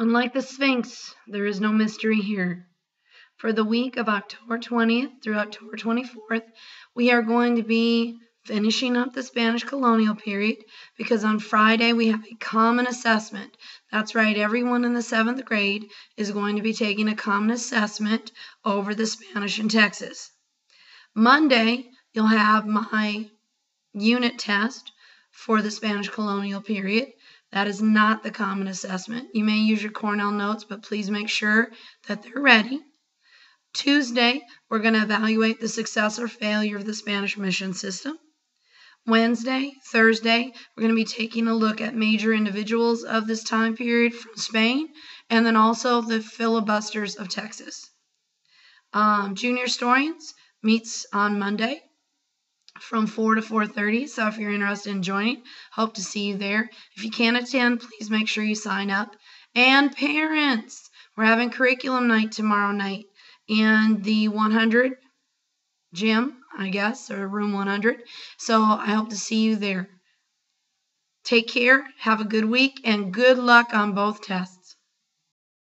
Unlike the Sphinx, there is no mystery here. For the week of October 20th through October 24th, we are going to be finishing up the Spanish colonial period because on Friday we have a common assessment. That's right, everyone in the 7th grade is going to be taking a common assessment over the Spanish in Texas. Monday, you'll have my unit test for the Spanish colonial period. That is not the common assessment. You may use your Cornell notes, but please make sure that they're ready. Tuesday, we're going to evaluate the success or failure of the Spanish mission system. Wednesday, Thursday, we're going to be taking a look at major individuals of this time period from Spain, and then also the filibusters of Texas. Junior Historians meets on Monday from 4 to 4:30, so if you're interested in joining, hope to see you there. If you can't attend, please make sure you sign up. And parents, we're having curriculum night tomorrow night in the 100 gym, I guess, or room 100. So I hope to see you there. Take care, have a good week, and good luck on both tests.